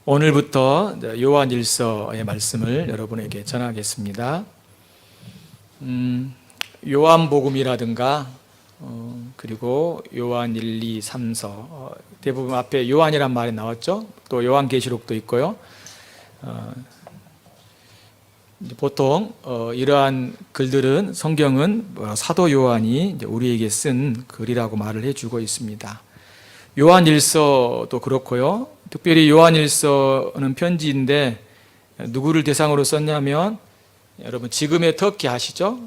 오늘부터 요한일서의 말씀을 여러분에게 전하겠습니다. 요한복음이라든가 그리고 요한 1, 2, 3서 대부분 앞에 요한이란 말이 나왔죠. 또 요한계시록도 있고요. 보통 이러한 글들은 성경은 사도 요한이 우리에게 쓴 글이라고 말을 해주고 있습니다. 요한일서도 그렇고요. 특별히 요한일서는 편지인데 누구를 대상으로 썼냐면 여러분 지금의 터키 아시죠?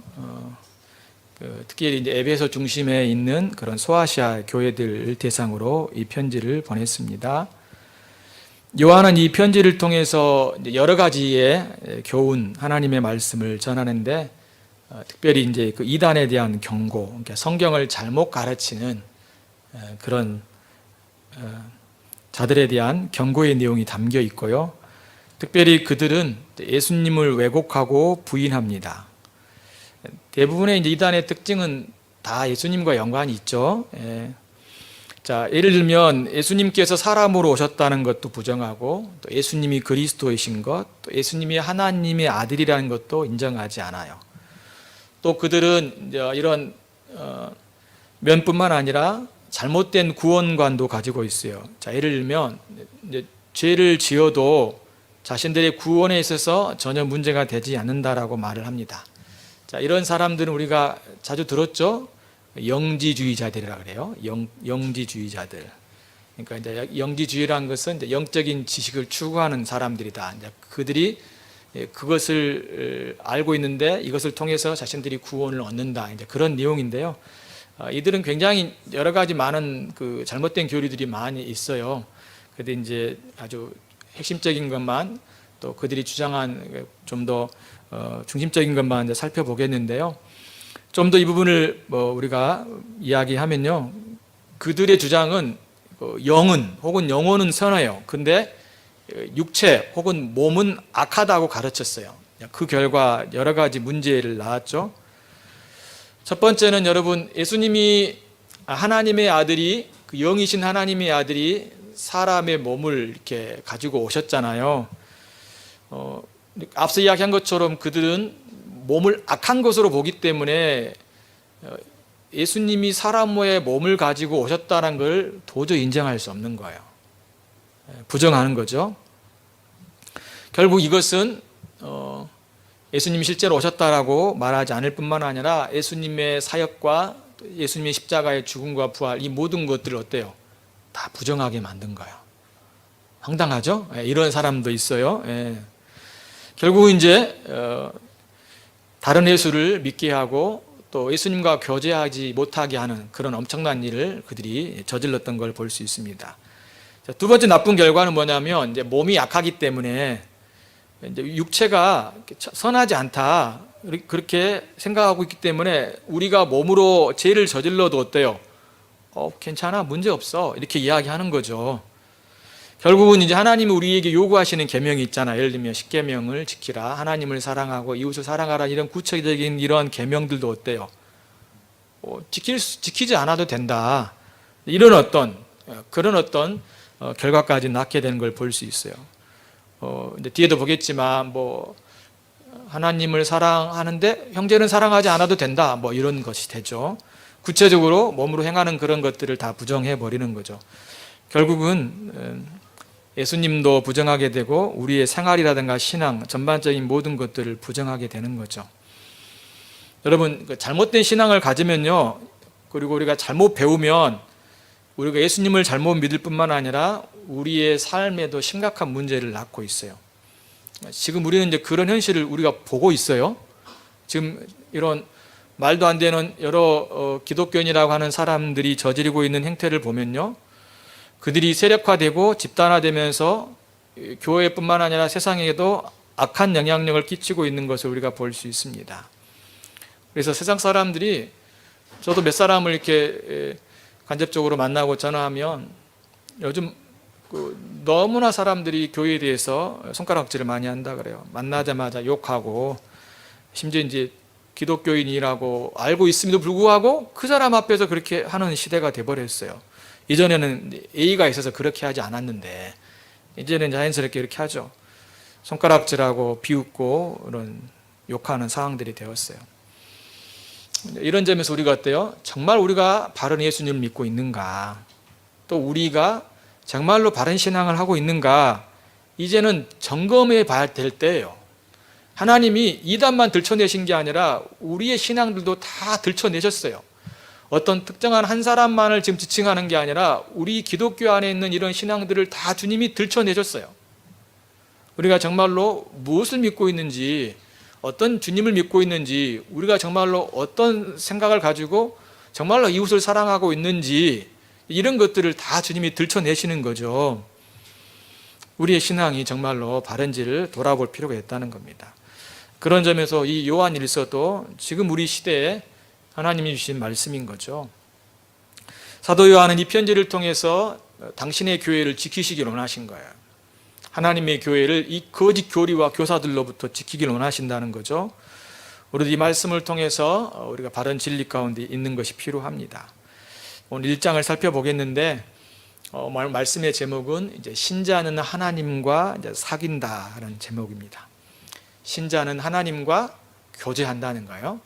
특히 이제 에베소 중심에 있는 그런 소아시아 교회들 대상으로 이 편지를 보냈습니다. 요한은 이 편지를 통해서 여러 가지의 교훈, 하나님의 말씀을 전하는데 특별히 이제 그 이단에 대한 경고, 그러니까 성경을 잘못 가르치는 그런 자들에 대한 경고의 내용이 담겨 있고요. 특별히 그들은 예수님을 왜곡하고 부인합니다. 대부분의 이제 이단의 특징은 다 예수님과 연관이 있죠. 자, 예를 들면 예수님께서 사람으로 오셨다는 것도 부정하고, 또 예수님이 그리스도이신 것, 또 예수님이 하나님의 아들이라는 것도 인정하지 않아요. 또 그들은 이런 면뿐만 아니라 잘못된 구원관도 가지고 있어요. 자, 예를 들면 이제 죄를 지어도 자신들의 구원에 있어서 전혀 문제가 되지 않는다라고 말을 합니다. 자, 이런 사람들은 우리가 자주 들었죠. 영지주의자들이라 그래요. 영지주의자들. 그러니까 이제 영지주의라는 것은 이제 영적인 지식을 추구하는 사람들이다. 이제 그들이 그것을 알고 있는데 이것을 통해서 자신들이 구원을 얻는다. 이제 그런 내용인데요. 이들은 굉장히 여러 가지 많은 그 잘못된 교리들이 많이 있어요. 그런데 이제 아주 핵심적인 것만 또 그들이 주장한 좀 더 중심적인 것만 이제 살펴보겠는데요. 좀 더 이 부분을 우리가 이야기하면요. 그들의 주장은 영은 혹은 영혼은 선해요. 근데 육체 혹은 몸은 악하다고 가르쳤어요. 그 결과 여러 가지 문제를 낳았죠. 첫 번째는 여러분, 예수님이 하나님의 아들이, 그 영이신 하나님의 아들이 사람의 몸을 이렇게 가지고 오셨잖아요. 앞서 이야기한 것처럼 그들은 몸을 악한 것으로 보기 때문에 예수님이 사람의 몸을 가지고 오셨다는 걸 도저히 인정할 수 없는 거예요. 부정하는 거죠. 결국 이것은 예수님이 실제로 오셨다라고 말하지 않을 뿐만 아니라 예수님의 사역과 예수님의 십자가의 죽음과 부활, 이 모든 것들을 어때요? 다 부정하게 만든 거예요. 황당하죠? 이런 사람도 있어요. 결국 이제 다른 예수를 믿게 하고 또 예수님과 교제하지 못하게 하는 그런 엄청난 일을 그들이 저질렀던 걸 볼 수 있습니다. 두 번째 나쁜 결과는 뭐냐면 이제 몸이 약하기 때문에 이제 육체가 선하지 않다 그렇게 생각하고 있기 때문에 우리가 몸으로 죄를 저질러도 어때요? 괜찮아, 문제 없어, 이렇게 이야기하는 거죠. 결국은 이제 하나님이 우리에게 요구하시는 계명이 있잖아요. 예를 들면 십계명을 지키라, 하나님을 사랑하고 이웃을 사랑하라, 이런 구체적인 이러한 계명들도 어때요? 지키지 않아도 된다, 이런 그런 어떤 결과까지 낳게 되는 걸 볼 수 있어요. 이제 뒤에도 보겠지만 하나님을 사랑하는데 형제는 사랑하지 않아도 된다, 이런 것이 되죠. 구체적으로 몸으로 행하는 그런 것들을 다 부정해 버리는 거죠. 결국은 예수님도 부정하게 되고 우리의 생활이라든가 신앙 전반적인 모든 것들을 부정하게 되는 거죠. 여러분, 잘못된 신앙을 가지면요, 그리고 우리가 잘못 배우면 우리가 예수님을 잘못 믿을 뿐만 아니라 우리의 삶에도 심각한 문제를 낳고 있어요. 지금 우리는 이제 그런 현실을 우리가 보고 있어요. 지금 이런 말도 안 되는 여러 기독교인이라고 하는 사람들이 저지르고 있는 행태를 보면요, 그들이 세력화되고 집단화되면서 교회뿐만 아니라 세상에도 악한 영향력을 끼치고 있는 것을 우리가 볼 수 있습니다. 그래서 세상 사람들이, 저도 몇 사람을 이렇게 간접적으로 만나고 전화하면 요즘 너무나 사람들이 교회에 대해서 손가락질을 많이 한다 그래요. 만나자마자 욕하고, 심지어 이제 기독교인이라고 알고 있음에도 불구하고 그 사람 앞에서 그렇게 하는 시대가 돼버렸어요. 이전에는 예의가 있어서 그렇게 하지 않았는데 이제는 자연스럽게 이렇게 하죠. 손가락질하고 비웃고 이런 욕하는 상황들이 되었어요. 이런 점에서 우리가 어때요? 정말 우리가 바른 예수님을 믿고 있는가? 또 우리가 정말로 바른 신앙을 하고 있는가? 이제는 점검해 봐야 될 때예요. 하나님이 이단만 들춰내신 게 아니라 우리의 신앙들도 다 들춰내셨어요. 어떤 특정한 한 사람만을 지금 지칭하는 게 아니라 우리 기독교 안에 있는 이런 신앙들을 다 주님이 들춰내셨어요. 우리가 정말로 무엇을 믿고 있는지, 어떤 주님을 믿고 있는지, 우리가 정말로 어떤 생각을 가지고 정말로 이웃을 사랑하고 있는지, 이런 것들을 다 주님이 들춰내시는 거죠. 우리의 신앙이 정말로 바른지를 돌아볼 필요가 있다는 겁니다. 그런 점에서 이 요한일서도 지금 우리 시대에 하나님이 주신 말씀인 거죠. 사도 요한은 이 편지를 통해서 당신의 교회를 지키시길 원하신 거예요. 하나님의 교회를 이 거짓 교리와 교사들로부터 지키길 원하신다는 거죠. 우리도 이 말씀을 통해서 우리가 바른 진리 가운데 있는 것이 필요합니다. 오늘 1장을 살펴보겠는데 말씀의 제목은 이제 신자는 하나님과 이제 사귄다라는 제목입니다. 신자는 하나님과 교제한다는 거예요.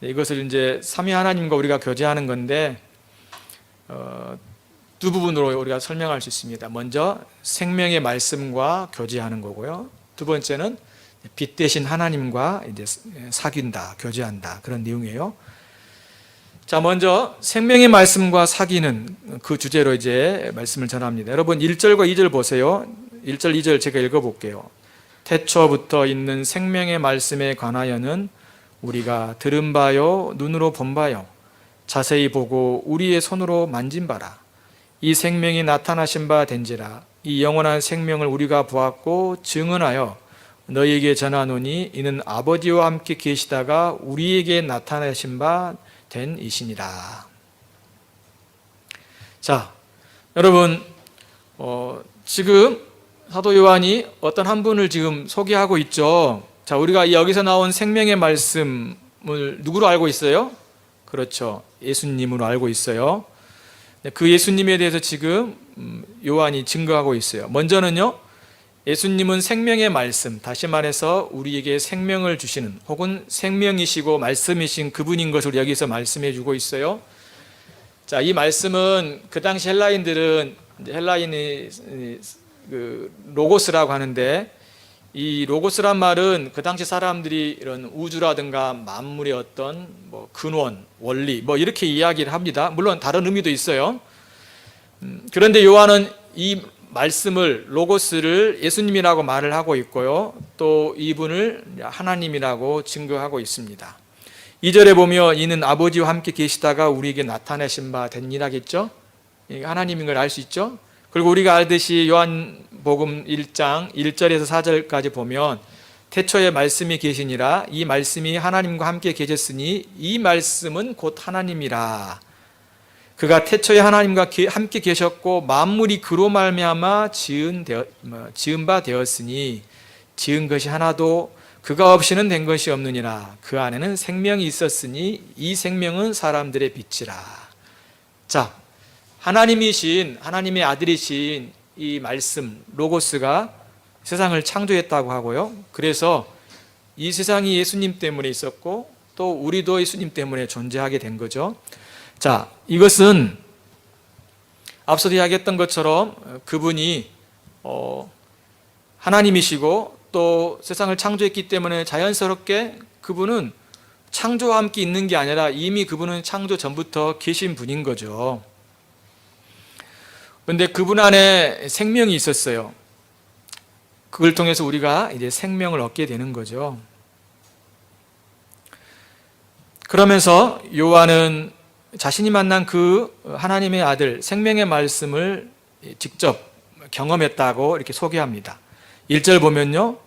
이것을 이제 삼위 하나님과 우리가 교제하는 건데 두 부분으로 우리가 설명할 수 있습니다. 먼저 생명의 말씀과 교제하는 거고요. 두 번째는 빛 대신 하나님과 이제 사귄다, 교제한다 그런 내용이에요. 자, 먼저 생명의 말씀과 사귀는 그 주제로 이제 말씀을 전합니다. 여러분 1절과 2절 보세요. 1절, 2절 제가 읽어볼게요. 태초부터 있는 생명의 말씀에 관하여는 우리가 들은 바요, 눈으로 본 바요, 자세히 보고 우리의 손으로 만진 바라. 이 생명이 나타나신 바 된지라. 이 영원한 생명을 우리가 보았고 증언하여 너희에게 전하노니 이는 아버지와 함께 계시다가 우리에게 나타나신 바 된 이시니라. 자, 여러분 지금 사도 요한이 어떤 한 분을 지금 소개하고 있죠. 자, 우리가 여기서 나온 생명의 말씀을 누구로 알고 있어요? 그렇죠, 예수님으로 알고 있어요. 그 예수님에 대해서 지금 요한이 증거하고 있어요. 먼저는요, 예수님은 생명의 말씀, 다시 말해서 우리에게 생명을 주시는 혹은 생명이시고 말씀이신 그분인 것을 여기서 말씀해 주고 있어요. 자, 이 말씀은 그 당시 헬라인들은, 헬라인이 그 로고스라고 하는데, 이 로고스란 말은 그 당시 사람들이 이런 우주라든가 만물의 어떤 뭐 근원, 원리 뭐 이렇게 이야기를 합니다. 물론 다른 의미도 있어요. 그런데 요한은 이 말씀을, 로고스를 예수님이라고 말을 하고 있고요, 또 이분을 하나님이라고 증거하고 있습니다. 2절에 보면 이는 아버지와 함께 계시다가 우리에게 나타내신 바 된이라겠죠. 하나님인 걸 알 수 있죠. 그리고 우리가 알듯이 요한복음 1장 1절에서 4절까지 보면 태초에 말씀이 계시니라. 이 말씀이 하나님과 함께 계셨으니 이 말씀은 곧 하나님이라. 그가 태초에 하나님과 함께 계셨고 만물이 그로 말미암아 지은 바 되었으니 지은 것이 하나도 그가 없이는 된 것이 없느니라. 그 안에는 생명이 있었으니 이 생명은 사람들의 빛이라. 자, 하나님이신, 하나님의 아들이신 이 말씀 로고스가 세상을 창조했다고 하고요, 그래서 이 세상이 예수님 때문에 있었고 또 우리도 예수님 때문에 존재하게 된 거죠. 자, 이것은 앞서도 이야기했던 것처럼 그분이 하나님이시고 또 세상을 창조했기 때문에 자연스럽게 그분은 창조와 함께 있는 게 아니라 이미 그분은 창조 전부터 계신 분인 거죠. 그런데 그분 안에 생명이 있었어요. 그걸 통해서 우리가 이제 생명을 얻게 되는 거죠. 그러면서 요한은 자신이 만난 그 하나님의 아들, 생명의 말씀을 직접 경험했다고 이렇게 소개합니다. 1절 보면요,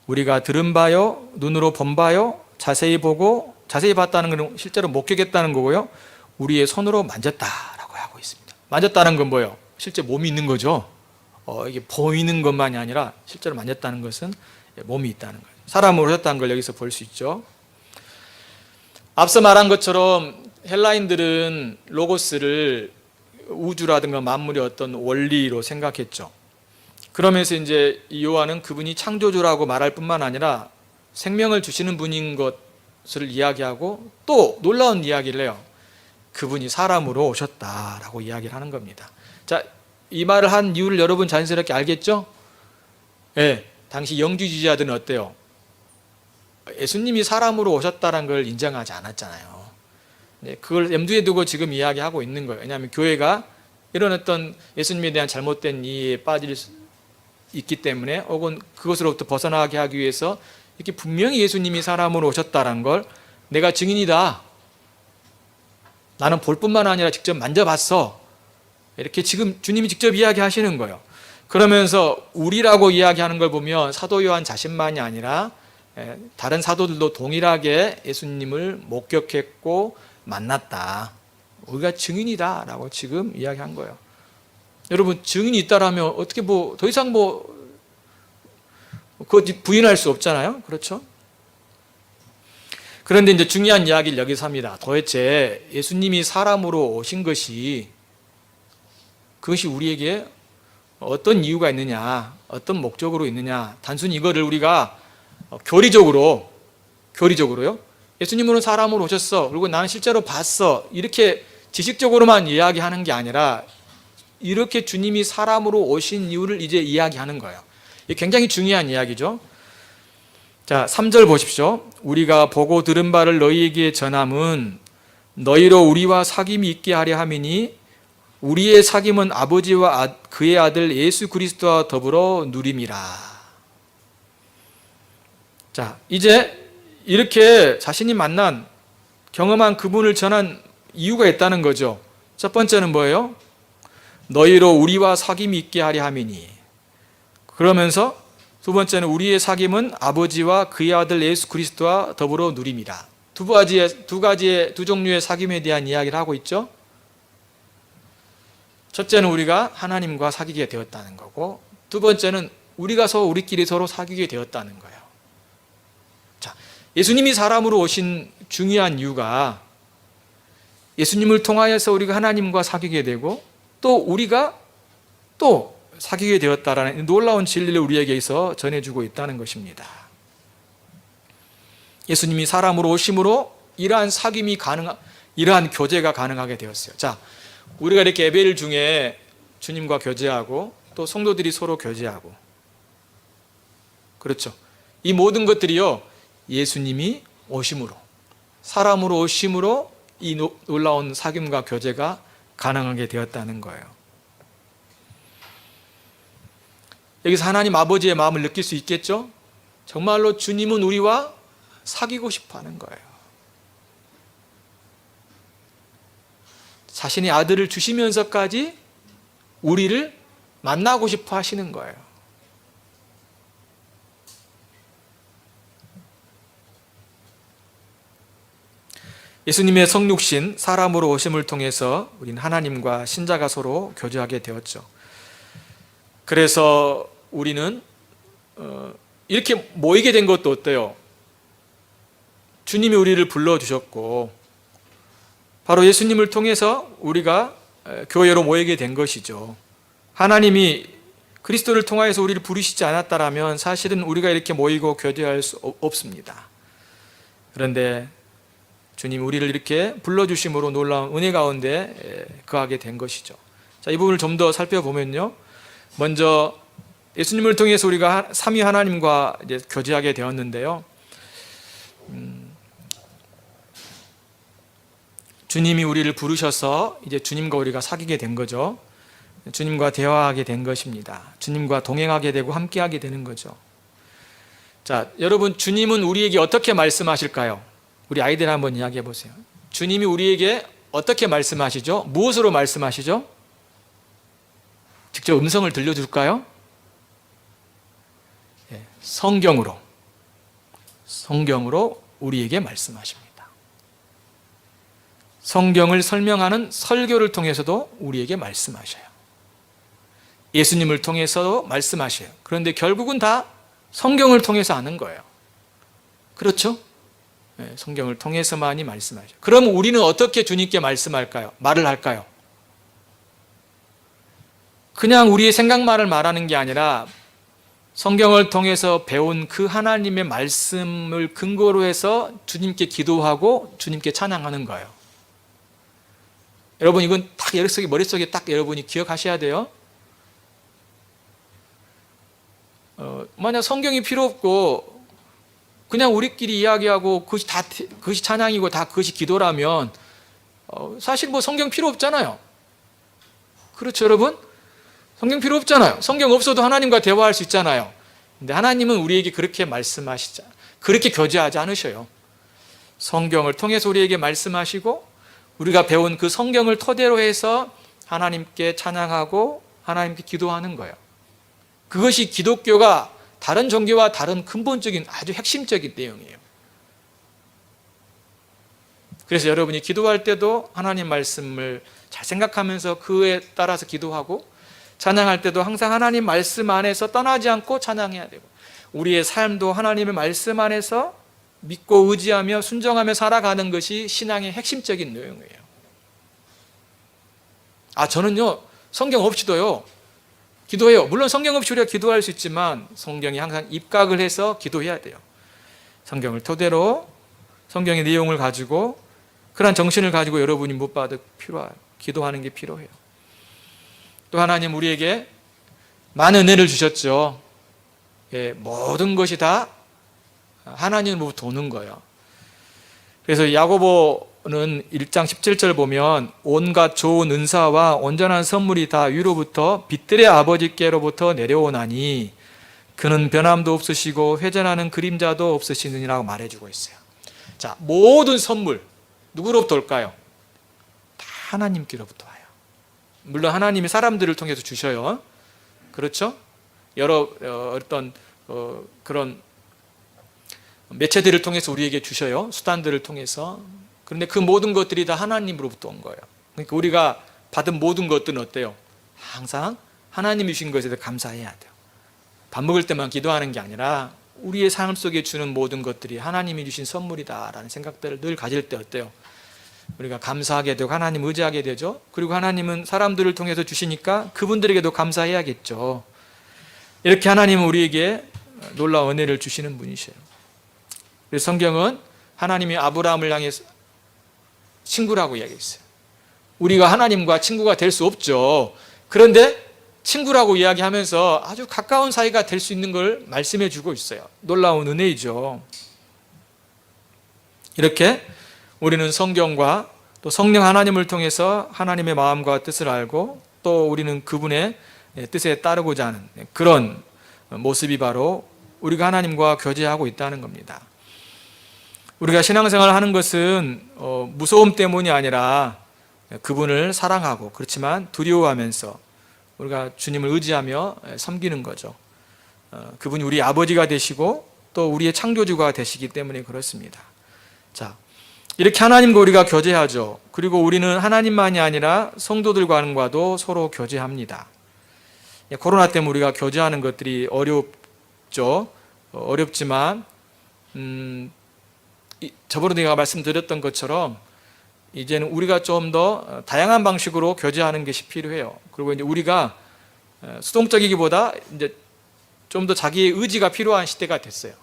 우리가 들은 바요, 눈으로 본 바요, 자세히 보고, 자세히 봤다는 건 실제로 목격했다는 거고요, 우리의 손으로 만졌다라고 하고 있습니다. 만졌다는 건 뭐예요? 실제 몸이 있는 거죠. 이게 보이는 것만이 아니라 실제로 만졌다는 것은 몸이 있다는 거예요. 사람으로 오셨다는 걸 여기서 볼 수 있죠. 앞서 말한 것처럼 헬라인들은 로고스를 우주라든가 만물의 어떤 원리로 생각했죠. 그러면서 이제 이 요한은 그분이 창조주라고 말할 뿐만 아니라 생명을 주시는 분인 것을 이야기하고 또 놀라운 이야기를 해요. 그분이 사람으로 오셨다라고 이야기를 하는 겁니다. 자, 이 말을 한 이유를 여러분 자연스럽게 알겠죠? 예, 당시 영주주의자들은 어때요? 예수님이 사람으로 오셨다는 걸 인정하지 않았잖아요. 네, 그걸 염두에 두고 지금 이야기하고 있는 거예요. 왜냐하면 교회가 이런 어떤 예수님에 대한 잘못된 이해에 빠질 수 있기 때문에, 혹은 그것으로부터 벗어나게 하기 위해서 이렇게 분명히 예수님이 사람으로 오셨다는 걸 내가 증인이다, 나는 볼 뿐만 아니라 직접 만져봤어, 이렇게 지금 주님이 직접 이야기하시는 거예요. 그러면서 우리라고 이야기하는 걸 보면 사도 요한 자신만이 아니라 다른 사도들도 동일하게 예수님을 목격했고 만났다, 우리가 증인이다 라고 지금 이야기한 거예요. 여러분, 증인이 있다라면 어떻게 더 이상 그거 부인할 수 없잖아요. 그렇죠? 그런데 이제 중요한 이야기를 여기서 합니다. 도대체 예수님이 사람으로 오신 그것이 우리에게 어떤 이유가 있느냐, 어떤 목적으로 있느냐, 단순히 이거를 우리가 교리적으로요, 예수님은 사람으로 오셨어, 그리고 나는 실제로 봤어, 이렇게 지식적으로만 이야기하는 게 아니라 이렇게 주님이 사람으로 오신 이유를 이제 이야기하는 거예요. 이게 굉장히 중요한 이야기죠. 자, 3절 보십시오. 우리가 보고 들은 바를 너희에게 전함은 너희로 우리와 사귐이 있게 하려 함이니 우리의 사귐은 아버지와 그의 아들 예수 그리스도와 더불어 누림이라. 자, 이제 이렇게 자신이 만난, 경험한 그분을 전한 이유가 있다는 거죠. 첫 번째는 뭐예요? 너희로 우리와 사귐이 있게 하려 함이니. 그러면서 두 번째는 우리의 사귐은 아버지와 그의 아들 예수 그리스도와 더불어 누림이라. 두 종류의 사귐에 대한 이야기를 하고 있죠. 첫째는 우리가 하나님과 사귀게 되었다는 거고, 두 번째는 우리끼리 서로 사귀게 되었다는 거예요. 자, 예수님이 사람으로 오신 중요한 이유가 예수님을 통하여서 우리가 하나님과 사귀게 되고 또 우리가 또 사귀게 되었다라는 놀라운 진리를 우리에게서 전해주고 있다는 것입니다. 예수님이 사람으로 오심으로 이러한 사귐이 이러한 교제가 가능하게 되었어요. 자, 우리가 이렇게 예배일 중에 주님과 교제하고 또 성도들이 서로 교제하고, 그렇죠. 이 모든 것들이요, 예수님이 오심으로, 사람으로 오심으로 이 놀라운 사귐과 교제가 가능하게 되었다는 거예요. 여기서 하나님 아버지의 마음을 느낄 수 있겠죠? 정말로 주님은 우리와 사귀고 싶어 하는 거예요. 자신의 아들을 주시면서까지 우리를 만나고 싶어 하시는 거예요. 예수님의 성육신, 사람으로 오심을 통해서 우리는 하나님과 신자가 서로 교제하게 되었죠. 그래서 우리는 이렇게 모이게 된 것도 어때요? 주님이 우리를 불러주셨고 바로 예수님을 통해서 우리가 교회로 모이게 된 것이죠. 하나님이 그리스도를 통하여서 우리를 부르시지 않았다면 사실은 우리가 이렇게 모이고 교제할 수 없습니다. 그런데 주님 우리를 이렇게 불러주심으로 놀라운 은혜 가운데 거하게 된 것이죠. 자, 이 부분을 좀 더 살펴보면요, 먼저 예수님을 통해서 우리가 삼위 하나님과 이제 교제하게 되었는데요, 주님이 우리를 부르셔서 이제 주님과 우리가 사귀게 된 거죠. 주님과 대화하게 된 것입니다. 주님과 동행하게 되고 함께하게 되는 거죠. 자, 여러분, 주님은 우리에게 어떻게 말씀하실까요? 우리 아이들 한번 이야기해 보세요. 주님이 우리에게 어떻게 말씀하시죠? 무엇으로 말씀하시죠? 직접 음성을 들려줄까요? 성경으로 우리에게 말씀하십니다. 성경을 설명하는 설교를 통해서도 우리에게 말씀하셔요. 예수님을 통해서도 말씀하셔요. 그런데 결국은 다 성경을 통해서 하는 거예요. 그렇죠? 성경을 통해서만이 말씀하셔요. 그럼 우리는 어떻게 주님께 말을 할까요? 그냥 우리의 생각만을 말하는 게 아니라 성경을 통해서 배운 그 하나님의 말씀을 근거로 해서 주님께 기도하고 주님께 찬양하는 거예요. 여러분, 이건 딱 머릿속에 딱 여러분이 기억하셔야 돼요. 만약 성경이 필요 없고 그냥 우리끼리 이야기하고 그것이 찬양이고 다 그것이 기도라면 사실 뭐 성경 필요 없잖아요. 그렇죠, 여러분? 성경 필요 없잖아요. 성경 없어도 하나님과 대화할 수 있잖아요. 근데 하나님은 우리에게 그렇게 말씀하시자, 그렇게 교제하지 않으셔요. 성경을 통해서 우리에게 말씀하시고 우리가 배운 그 성경을 토대로 해서 하나님께 찬양하고 하나님께 기도하는 거예요. 그것이 기독교가 다른 종교와 다른 근본적인 아주 핵심적인 내용이에요. 그래서 여러분이 기도할 때도 하나님 말씀을 잘 생각하면서 그에 따라서 기도하고, 찬양할 때도 항상 하나님 말씀 안에서 떠나지 않고 찬양해야 되고, 우리의 삶도 하나님의 말씀 안에서 믿고 의지하며 순종하며 살아가는 것이 신앙의 핵심적인 내용이에요. 저는요 성경 없이도요 기도해요. 물론 성경 없이 우리가 기도할 수 있지만 성경이 항상 입각을 해서 기도해야 돼요. 성경을 토대로 성경의 내용을 가지고 그런 정신을 가지고 여러분이 기도하는 게 필요해요. 또 하나님 우리에게 많은 은혜를 주셨죠. 모든 것이 다 하나님으로부터 오는 거예요. 그래서 야고보는 1장 17절 보면 온갖 좋은 은사와 온전한 선물이 다 위로부터 빛들의 아버지께로부터 내려오나니 그는 변함도 없으시고 회전하는 그림자도 없으시느니라고 말해주고 있어요. 자, 모든 선물 누구로부터 올까요? 다 하나님께로부터 와요. 물론 하나님이 사람들을 통해서 주셔요. 그렇죠? 여러 그런 매체들을 통해서 우리에게 주셔요. 수단들을 통해서. 그런데 그 모든 것들이 다 하나님으로부터 온 거예요. 그러니까 우리가 받은 모든 것들은 어때요? 항상 하나님이 주신 것에 대해 감사해야 돼요. 밥 먹을 때만 기도하는 게 아니라 우리의 삶 속에 주는 모든 것들이 하나님이 주신 선물이다라는 생각들을 늘 가질 때 어때요? 우리가 감사하게 되고 하나님 의지하게 되죠. 그리고 하나님은 사람들을 통해서 주시니까 그분들에게도 감사해야겠죠. 이렇게 하나님은 우리에게 놀라운 은혜를 주시는 분이셔요. 그래서 성경은 하나님이 아브라함을 향해서 친구라고 이야기했어요. 우리가 하나님과 친구가 될 수 없죠. 그런데 친구라고 이야기하면서 아주 가까운 사이가 될 수 있는 걸 말씀해 주고 있어요. 놀라운 은혜이죠. 이렇게 우리는 성경과 또 성령 하나님을 통해서 하나님의 마음과 뜻을 알고 또 우리는 그분의 뜻에 따르고자 하는 그런 모습이 바로 우리가 하나님과 교제하고 있다는 겁니다. 우리가 신앙생활을 하는 것은 무서움 때문이 아니라 그분을 사랑하고 그렇지만 두려워하면서 우리가 주님을 의지하며 섬기는 거죠. 그분이 우리 아버지가 되시고 또 우리의 창조주가 되시기 때문에 그렇습니다. 자, 이렇게 하나님과 우리가 교제하죠. 그리고 우리는 하나님만이 아니라 성도들과도 서로 교제합니다. 코로나 때문에 우리가 교제하는 것들이 어렵죠. 어렵지만 저번에 내가 말씀드렸던 것처럼 이제는 우리가 좀 더 다양한 방식으로 교제하는 것이 필요해요. 그리고 이제 우리가 수동적이기보다 이제 좀 더 자기의 의지가 필요한 시대가 됐어요.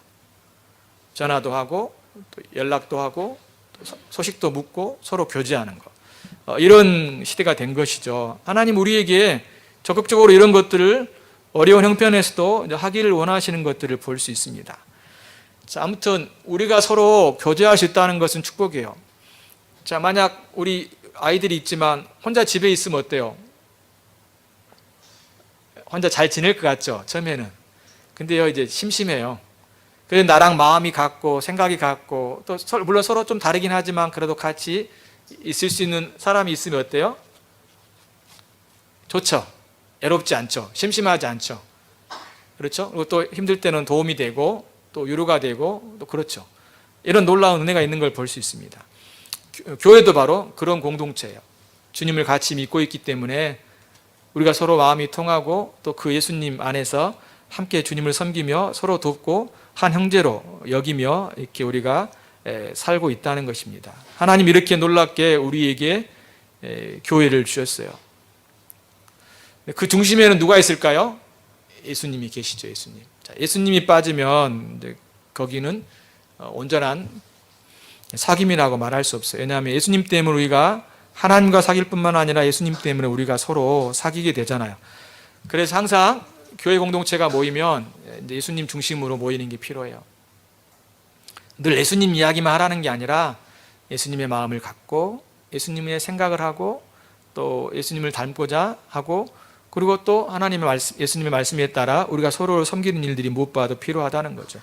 전화도 하고 또 연락도 하고 또 소식도 묻고 서로 교제하는 거, 이런 시대가 된 것이죠. 하나님 우리에게 적극적으로 이런 것들을 어려운 형편에서도 이제 하기를 원하시는 것들을 볼 수 있습니다. 자, 아무튼 우리가 서로 교제할 수 있다는 것은 축복이에요. 자, 만약 우리 아이들이 있지만 혼자 집에 있으면 어때요? 혼자 잘 지낼 것 같죠? 처음에는. 근데요, 이제 심심해요. 그래서 나랑 마음이 같고 생각이 같고 또 물론 서로 좀 다르긴 하지만 그래도 같이 있을 수 있는 사람이 있으면 어때요? 좋죠? 외롭지 않죠? 심심하지 않죠? 그렇죠? 그리고 또 힘들 때는 도움이 되고 또 위로가 되고 또 그렇죠. 이런 놀라운 은혜가 있는 걸 볼 수 있습니다. 교회도 바로 그런 공동체예요. 주님을 같이 믿고 있기 때문에 우리가 서로 마음이 통하고 또 그 예수님 안에서 함께 주님을 섬기며 서로 돕고 한 형제로 여기며 이렇게 우리가 살고 있다는 것입니다. 하나님 이렇게 놀랍게 우리에게 교회를 주셨어요. 그 중심에는 누가 있을까요? 예수님이 계시죠. 예수님. 자, 예수님이 빠지면 이제 거기는 온전한 사귐이라고 말할 수 없어요. 왜냐하면 예수님 때문에 우리가 하나님과 사귈 뿐만 아니라 예수님 때문에 우리가 서로 사귀게 되잖아요. 그래서 항상 교회 공동체가 모이면 예수님 중심으로 모이는 게 필요해요. 늘 예수님 이야기만 하라는 게 아니라 예수님의 마음을 갖고 예수님의 생각을 하고 또 예수님을 닮고자 하고 그리고 또 하나님의 말씀, 예수님의 말씀에 따라 우리가 서로를 섬기는 일들이 무엇보다도 필요하다는 거죠.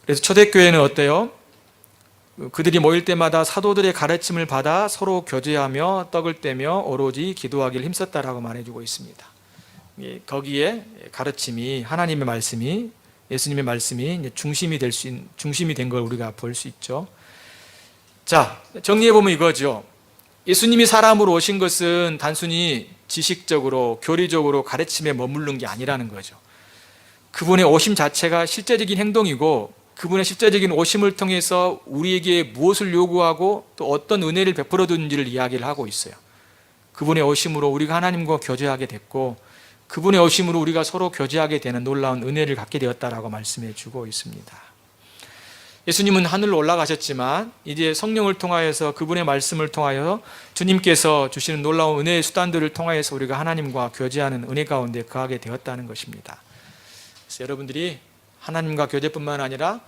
그래서 초대교회는 어때요? 그들이 모일 때마다 사도들의 가르침을 받아 서로 교제하며 떡을 떼며 오로지 기도하기를 힘썼다라고 말해주고 있습니다. 거기에 가르침이 하나님의 말씀이 예수님의 말씀이 중심이 된 걸 우리가 볼 수 있죠. 자, 정리해 보면 이거죠. 예수님이 사람으로 오신 것은 단순히 지식적으로 교리적으로 가르침에 머무른 게 아니라는 거죠. 그분의 오심 자체가 실제적인 행동이고 그분의 실제적인 오심을 통해서 우리에게 무엇을 요구하고 또 어떤 은혜를 베풀어 둔지를 이야기를 하고 있어요. 그분의 오심으로 우리가 하나님과 교제하게 됐고 그분의 오심으로 우리가 서로 교제하게 되는 놀라운 은혜를 갖게 되었다라고 말씀해 주고 있습니다. 예수님은 하늘로 올라가셨지만 이제 성령을 통하여서 그분의 말씀을 통하여 주님께서 주시는 놀라운 은혜의 수단들을 통하여서 우리가 하나님과 교제하는 은혜 가운데 거하게 되었다는 것입니다. 그래서 여러분들이 하나님과 교제뿐만 아니라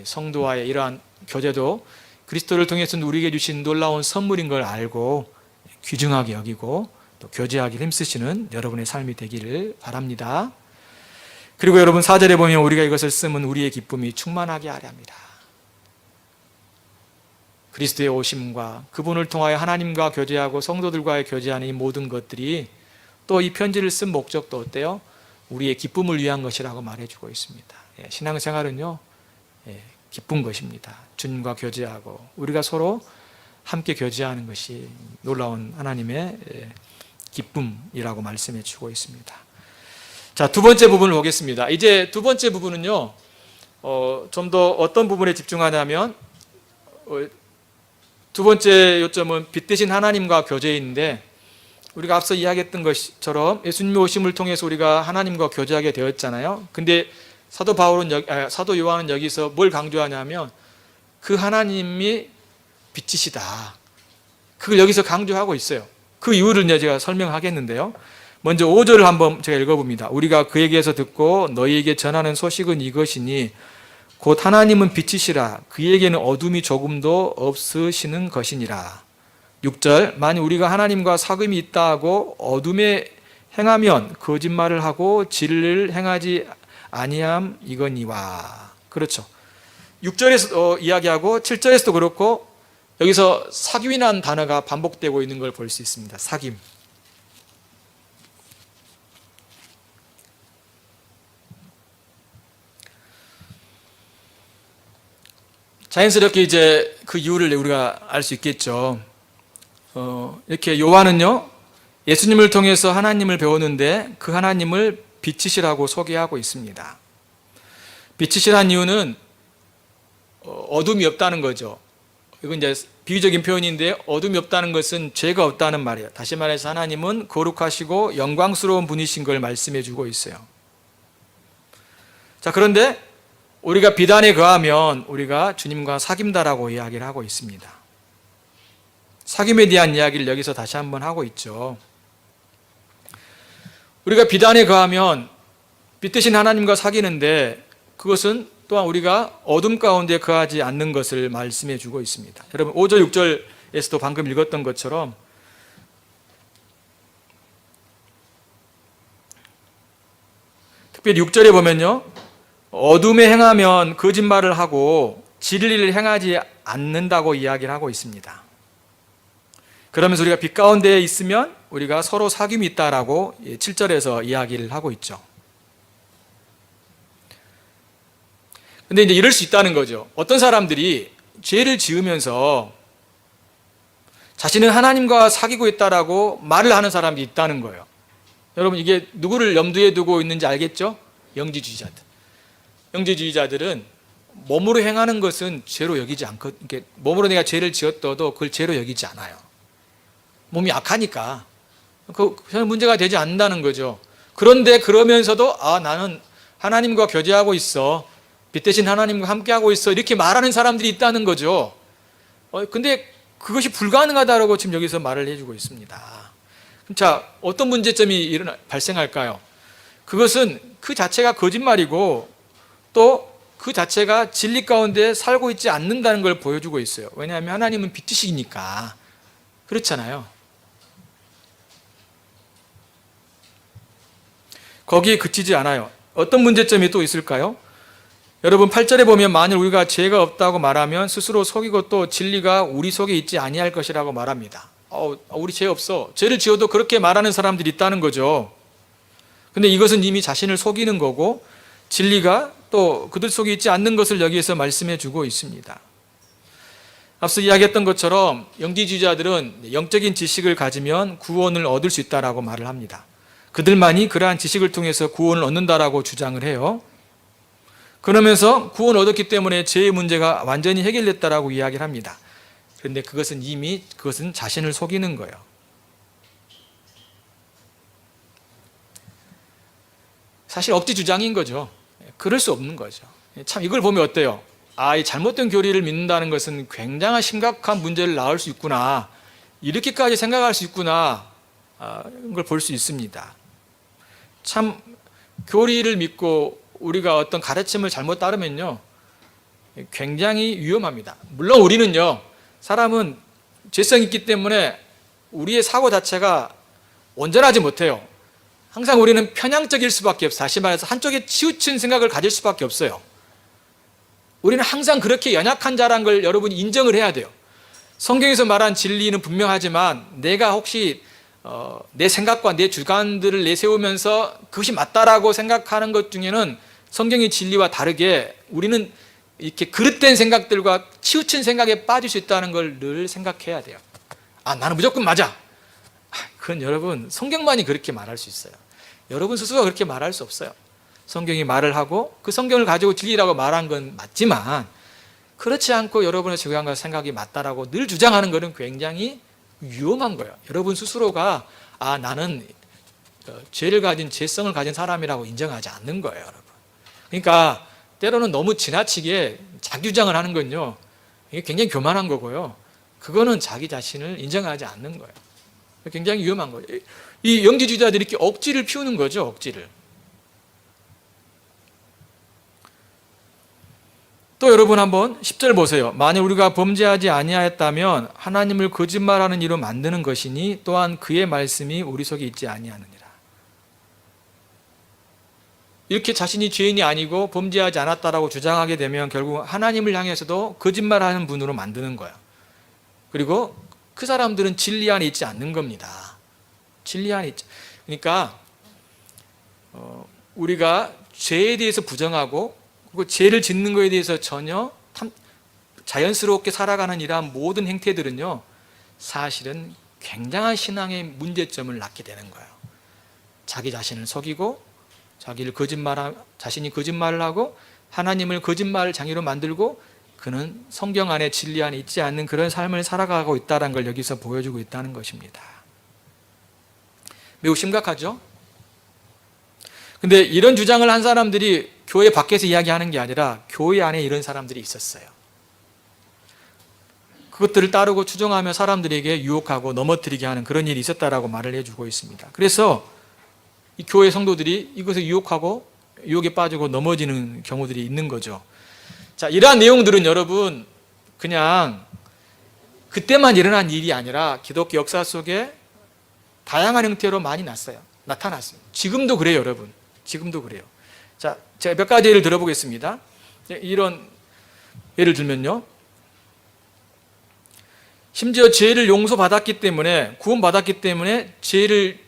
성도와의 이러한 교제도 그리스도를 통해서 우리에게 주신 놀라운 선물인 걸 알고 귀중하게 여기고 또 교제하기 힘쓰시는 여러분의 삶이 되기를 바랍니다. 그리고 여러분 4절에 보면 우리가 이것을 쓰면 우리의 기쁨이 충만하게 하려 합니다. 그리스도의 오심과 그분을 통하여 하나님과 교제하고 성도들과의 교제하는 이 모든 것들이 또 이 편지를 쓴 목적도 어때요? 우리의 기쁨을 위한 것이라고 말해주고 있습니다. 신앙생활은요, 기쁜 것입니다. 주님과 교제하고 우리가 서로 함께 교제하는 것이 놀라운 하나님의 기쁨이라고 말씀해 주고 있습니다. 자, 두 번째 부분을 보겠습니다. 이제 두 번째 부분은요, 좀 더 어떤 부분에 집중하냐면 두 번째 요점은 빛 대신 하나님과 교제인데 우리가 앞서 이야기했던 것처럼 예수님의 오심을 통해서 우리가 하나님과 교제하게 되었잖아요. 근데 사도 요한은 여기서 뭘 강조하냐면 그 하나님이 빛이시다. 그걸 여기서 강조하고 있어요. 그 이유를 이제 제가 설명하겠는데요. 먼저 5절을 한번 제가 읽어봅니다. 우리가 그에게서 듣고 너희에게 전하는 소식은 이것이니 곧 하나님은 빛이시라 그에게는 어둠이 조금도 없으시는 것이니라. 6절 만일 우리가 하나님과 사귐이 있다 하고 어둠에 행하면 거짓말을 하고 진리를 행하지 아니함 이거니와. 그렇죠. 6절에서 이야기하고 7절에서도 그렇고 여기서 사귐이라는 단어가 반복되고 있는 걸 볼 수 있습니다. 사귐. 자연스럽게 이제 그 이유를 우리가 알 수 있겠죠. 이렇게 요한은요, 예수님을 통해서 하나님을 배우는데 그 하나님을 빛이시라고 소개하고 있습니다. 빛이시라는 이유는 어둠이 없다는 거죠. 이건 이제 비유적인 표현인데 어둠이 없다는 것은 죄가 없다는 말이에요. 다시 말해서 하나님은 거룩하시고 영광스러운 분이신 걸 말씀해 주고 있어요. 자, 그런데 우리가 비단에 거하면 우리가 주님과 사귐다라고 이야기를 하고 있습니다. 사귐에 대한 이야기를 여기서 다시 한번 하고 있죠. 우리가 비단에 거하면 빛 대신 하나님과 사귀는데 그것은 또한 우리가 어둠 가운데 거하지 않는 것을 말씀해 주고 있습니다. 여러분 5절 6절에서도 방금 읽었던 것처럼 특별히 6절에 보면요, 어둠에 행하면 거짓말을 하고 진리를 행하지 않는다고 이야기를 하고 있습니다. 그러면서 우리가 빛 가운데 있으면 우리가 서로 사귐이 있다라고 7절에서 이야기를 하고 있죠. 근데 이제 이럴 수 있다는 거죠. 어떤 사람들이 죄를 지으면서 자신은 하나님과 사귀고 있다라고 말을 하는 사람이 있다는 거예요. 여러분 이게 누구를 염두에 두고 있는지 알겠죠? 영지주의자들. 영지주의자들은 몸으로 행하는 것은 죄로 여기지 않거든요. 몸으로 내가 죄를 지었더라도 그걸 죄로 여기지 않아요. 몸이 약하니까 전혀 문제가 되지 않는다는 거죠. 그런데 그러면서도 나는 하나님과 교제하고 있어, 빛 대신 하나님과 함께하고 있어, 이렇게 말하는 사람들이 있다는 거죠. 근데 그것이 불가능하다고 지금 여기서 말을 해주고 있습니다. 자, 어떤 문제점이 발생할까요? 그것은 그 자체가 거짓말이고 또 그 자체가 진리 가운데 살고 있지 않는다는 걸 보여주고 있어요. 왜냐하면 하나님은 빛이시니까. 그렇잖아요. 거기에 그치지 않아요. 어떤 문제점이 또 있을까요? 여러분 8절에 보면 만일 우리가 죄가 없다고 말하면 스스로 속이고 또 진리가 우리 속에 있지 아니할 것이라고 말합니다. 우리 죄 없어. 죄를 지어도 그렇게 말하는 사람들이 있다는 거죠. 근데 이것은 이미 자신을 속이는 거고 진리가 또 그들 속에 있지 않는 것을 여기에서 말씀해 주고 있습니다. 앞서 이야기했던 것처럼 영지주의자들은 영적인 지식을 가지면 구원을 얻을 수 있다라고 말을 합니다. 그들만이 그러한 지식을 통해서 구원을 얻는다라고 주장을 해요. 그러면서 구원을 얻었기 때문에 죄의 문제가 완전히 해결됐다라고 이야기를 합니다. 그런데 그것은 자신을 속이는 거예요. 사실 억지 주장인 거죠. 그럴 수 없는 거죠. 참 이걸 보면 어때요? 이 잘못된 교리를 믿는다는 것은 굉장히 심각한 문제를 낳을 수 있구나, 이렇게까지 생각할 수 있구나, 이걸 볼 수 있습니다. 참 교리를 믿고 우리가 어떤 가르침을 잘못 따르면요 굉장히 위험합니다. 물론 우리는요, 사람은 죄성이 있기 때문에 우리의 사고 자체가 온전하지 못해요. 항상 우리는 편향적일 수밖에 없어요. 다시 말해서 한쪽에 치우친 생각을 가질 수밖에 없어요. 우리는 항상 그렇게 연약한 자라는 걸 여러분이 인정을 해야 돼요. 성경에서 말한 진리는 분명하지만 내가 혹시 내 생각과 내 주관들을 내세우면서 그것이 맞다라고 생각하는 것 중에는 성경의 진리와 다르게 우리는 이렇게 그릇된 생각들과 치우친 생각에 빠질 수 있다는 걸 늘 생각해야 돼요. 나는 무조건 맞아. 그건 여러분 성경만이 그렇게 말할 수 있어요. 여러분 스스로가 그렇게 말할 수 없어요. 성경이 말을 하고 그 성경을 가지고 진리라고 말한 건 맞지만 그렇지 않고 여러분의 주관과 생각이 맞다라고 늘 주장하는 것은 굉장히 위험한 거예요. 여러분 스스로가 나는 죄를 가진 죄성을 가진 사람이라고 인정하지 않는 거예요, 여러분. 그러니까 때로는 너무 지나치게 자기 주장을 하는 건요, 이게 굉장히 교만한 거고요. 그거는 자기 자신을 인정하지 않는 거예요. 굉장히 위험한 거예요. 이 영지주의자들이 이렇게 억지를 피우는 거죠, 억지를. 또 여러분 한번 10절 보세요. 만일 우리가 범죄하지 아니하였다면 하나님을 거짓말하는 이로 만드는 것이니 또한 그의 말씀이 우리 속에 있지 아니하느니라. 이렇게 자신이 죄인이 아니고 범죄하지 않았다라고 주장하게 되면 결국 하나님을 향해서도 거짓말하는 분으로 만드는 거예요. 그리고 그 사람들은 진리 안에 있지 않는 겁니다. 진리 안에 있지. 그러니까 우리가 죄에 대해서 부정하고 그리고 죄를 짓는 것에 대해서 전혀 자연스럽게 살아가는 이러한 모든 행태들은요 사실은 굉장한 신앙의 문제점을 낳게 되는 거예요. 자기 자신을 속이고 자신이 거짓말을 하고 하나님을 거짓말 장애로 만들고 그는 성경 안에 진리 안에 있지 않는 그런 삶을 살아가고 있다는 걸 여기서 보여주고 있다는 것입니다. 매우 심각하죠? 근데 이런 주장을 한 사람들이 교회 밖에서 이야기하는 게 아니라 교회 안에 이런 사람들이 있었어요. 그것들을 따르고 추종하며 사람들에게 유혹하고 넘어뜨리게 하는 그런 일이 있었다라고 말을 해주고 있습니다. 그래서 이 교회 성도들이 이것에 유혹하고 유혹에 빠지고 넘어지는 경우들이 있는 거죠. 자, 이러한 내용들은 여러분 그냥 그때만 일어난 일이 아니라 기독교 역사 속에 다양한 형태로 많이 나타났어요. 지금도 그래요, 여러분. 지금도 그래요. 자, 제가 몇 가지 예를 들어보겠습니다. 이런 예를 들면요. 심지어 죄를 용서받았기 때문에, 구원받았기 때문에 죄를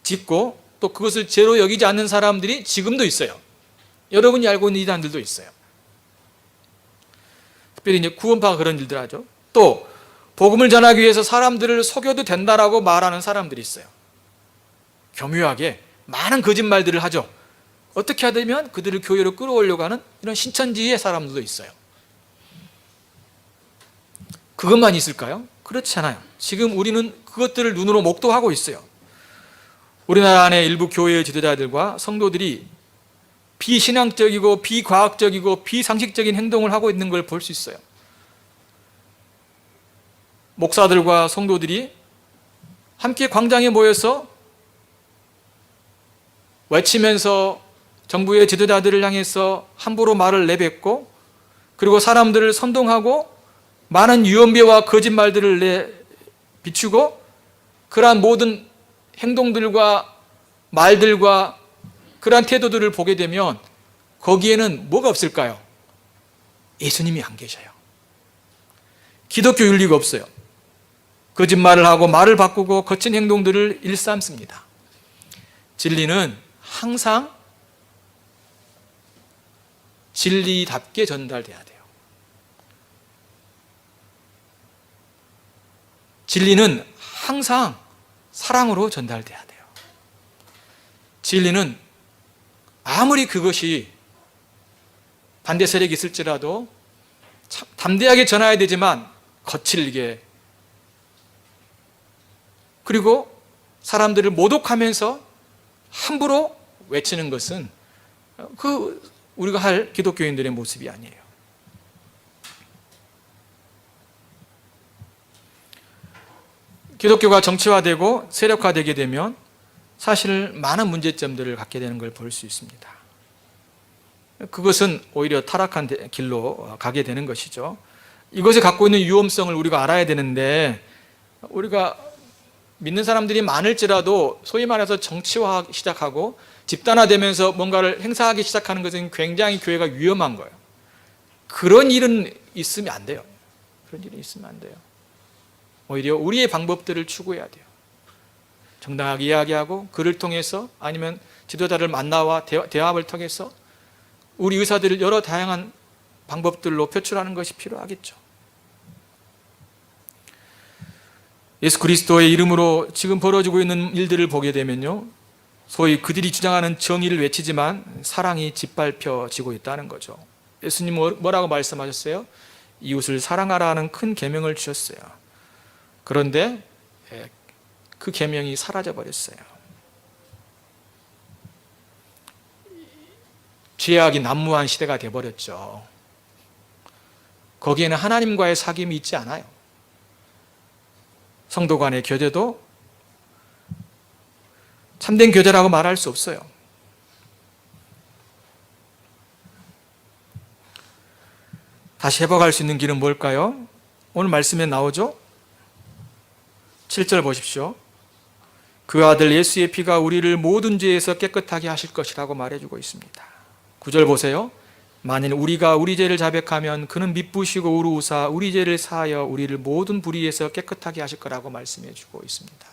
짓고 또 그것을 죄로 여기지 않는 사람들이 지금도 있어요. 여러분이 알고 있는 이단들도 있어요. 특별히 이제 구원파가 그런 일들 하죠. 또 복음을 전하기 위해서 사람들을 속여도 된다라고 말하는 사람들이 있어요. 교묘하게 많은 거짓말들을 하죠. 어떻게 하면 그들을 교회로 끌어오려고 하는 이런 신천지의 사람들도 있어요. 그것만 있을까요? 그렇지 않아요. 지금 우리는 그것들을 눈으로 목도하고 있어요. 우리나라 안에 일부 교회의 지도자들과 성도들이 비신앙적이고 비과학적이고 비상식적인 행동을 하고 있는 걸 볼 수 있어요. 목사들과 성도들이 함께 광장에 모여서 외치면서 정부의 지도자들을 향해서 함부로 말을 내뱉고, 그리고 사람들을 선동하고 많은 유언비어와 거짓말들을 비추고, 그러한 모든 행동들과 말들과 그러한 태도들을 보게 되면 거기에는 뭐가 없을까요? 예수님이 안 계셔요. 기독교 윤리가 없어요. 거짓말을 하고 말을 바꾸고 거친 행동들을 일삼습니다. 진리는 항상 진리답게 전달돼야 돼요. 진리는 항상 사랑으로 전달돼야 돼요. 진리는 아무리 그것이 반대 세력이 있을지라도 참 담대하게 전해야 되지만 거칠게, 그리고 사람들을 모독하면서 함부로 외치는 것은 우리가 할 기독교인들의 모습이 아니에요. 기독교가 정치화되고 세력화되게 되면 사실 많은 문제점들을 갖게 되는 걸 볼 수 있습니다. 그것은 오히려 타락한 길로 가게 되는 것이죠. 이것이 갖고 있는 위험성을 우리가 알아야 되는데, 우리가 믿는 사람들이 많을지라도 소위 말해서 정치화하기 시작하고 집단화되면서 뭔가를 행사하기 시작하는 것은 굉장히 교회가 위험한 거예요. 그런 일은 있으면 안 돼요. 그런 일이 있으면 안 돼요. 오히려 우리의 방법들을 추구해야 돼요. 정당하게 이야기하고 글을 통해서, 아니면 지도자를 만나와 대화를 통해서 우리 의사들을 여러 다양한 방법들로 표출하는 것이 필요하겠죠. 예수 그리스도의 이름으로 지금 벌어지고 있는 일들을 보게 되면요, 소위 그들이 주장하는 정의를 외치지만 사랑이 짓밟혀지고 있다는 거죠. 예수님 뭐라고 말씀하셨어요? 이웃을 사랑하라는 큰 계명을 주셨어요. 그런데 그 계명이 사라져 버렸어요. 죄악이 난무한 시대가 되어버렸죠. 거기에는 하나님과의 사귐이 있지 않아요. 성도 간의 교제도 참된 교제라고 말할 수 없어요. 다시 회복할 수 있는 길은 뭘까요? 오늘 말씀에 나오죠? 7절 보십시오. 그 아들 예수의 피가 우리를 모든 죄에서 깨끗하게 하실 것이라고 말해주고 있습니다. 9절 보세요. 만일 우리가 우리 죄를 자백하면 그는 미쁘시고 우루우사 우리 죄를 사하여 우리를 모든 불의에서 깨끗하게 하실 거라고 말씀해 주고 있습니다.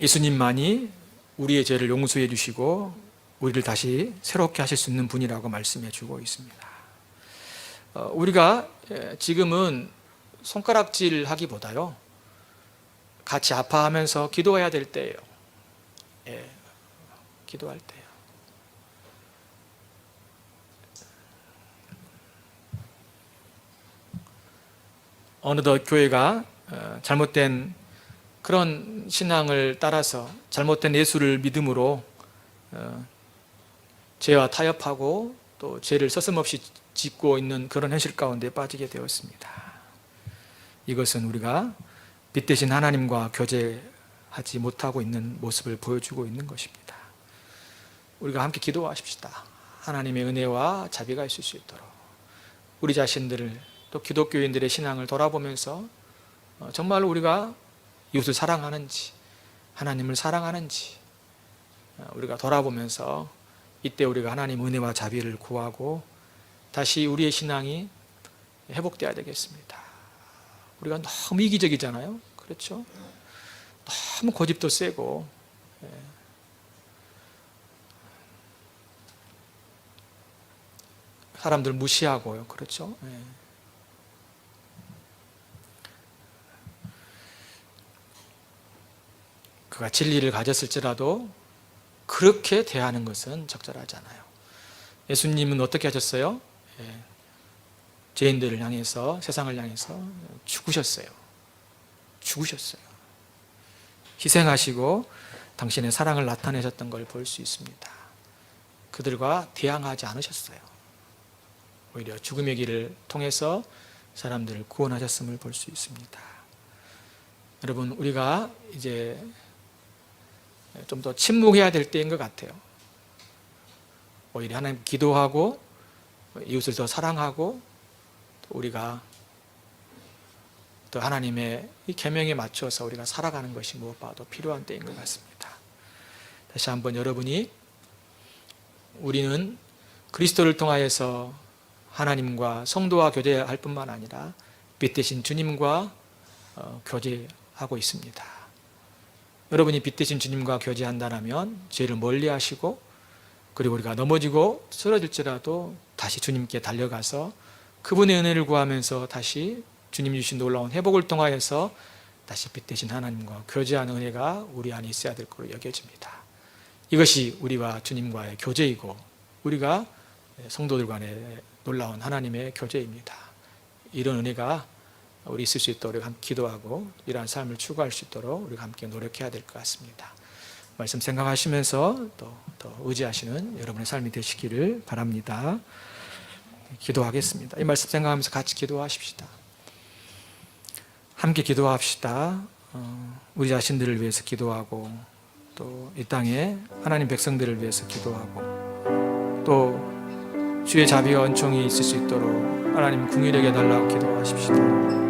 예수님만이 우리의 죄를 용서해 주시고 우리를 다시 새롭게 하실 수 있는 분이라고 말씀해 주고 있습니다. 우리가 지금은 손가락질 하기보다요, 같이 아파하면서 기도해야 될 때예요. 기도할 때요. 어느덧 교회가 잘못된 그런 신앙을 따라서 잘못된 예수를 믿음으로 죄와 타협하고 또 죄를 서슴없이 짓고 있는 그런 현실 가운데 빠지게 되었습니다. 이것은 우리가 빛 대신 하나님과 교제하지 못하고 있는 모습을 보여주고 있는 것입니다. 우리가 함께 기도하십시다. 하나님의 은혜와 자비가 있을 수 있도록 우리 자신들을, 또 기독교인들의 신앙을 돌아보면서 정말로 우리가 이웃을 사랑하는지, 하나님을 사랑하는지 우리가 돌아보면서 이때 우리가 하나님 은혜와 자비를 구하고 다시 우리의 신앙이 회복되어야 되겠습니다. 우리가 너무 이기적이잖아요. 그렇죠? 너무 고집도 세고 사람들 무시하고요. 그렇죠? 그가 진리를 가졌을지라도 그렇게 대하는 것은 적절하지 않아요. 예수님은 어떻게 하셨어요? 죄인들을 향해서, 세상을 향해서 죽으셨어요. 희생하시고 당신의 사랑을 나타내셨던 걸 볼 수 있습니다. 그들과 대항하지 않으셨어요. 오히려 죽음의 길을 통해서 사람들을 구원하셨음을 볼 수 있습니다. 여러분, 우리가 이제 좀 더 침묵해야 될 때인 것 같아요. 오히려 하나님 기도하고 이웃을 더 사랑하고 우리가 또 하나님의 이 계명에 맞춰서 우리가 살아가는 것이 무엇보다도 필요한 때인 것 같습니다. 다시 한번 여러분이 우리는 그리스도를 통하여서 하나님과 성도와 교제할 뿐만 아니라 빛 대신 주님과 교제하고 있습니다. 여러분이 빛 대신 주님과 교제한다면 죄를 멀리하시고 그리고 우리가 넘어지고 쓰러질지라도 다시 주님께 달려가서 그분의 은혜를 구하면서 다시 주님 주신 놀라운 회복을 통하여서 다시 빛 대신 하나님과 교제하는 은혜가 우리 안에 있어야 될 것으로 여겨집니다. 이것이 우리와 주님과의 교제이고 우리가 성도들 간의 놀라운 하나님의 교제입니다. 이런 은혜가 우리 있을 수 있도록 우리가 함께 기도하고 이러한 삶을 추구할 수 있도록 우리가 함께 노력해야 될 것 같습니다. 말씀 생각하시면서 또 더 의지하시는 여러분의 삶이 되시기를 바랍니다. 기도하겠습니다. 이 말씀 생각하면서 같이 기도하십시다. 함께 기도합시다. 우리 자신들을 위해서 기도하고 또 이 땅에 하나님 백성들을 위해서 기도하고 또 주의 자비와 은총이 있을 수 있도록 하나님 긍휼히 여겨 달라고 기도하십시다.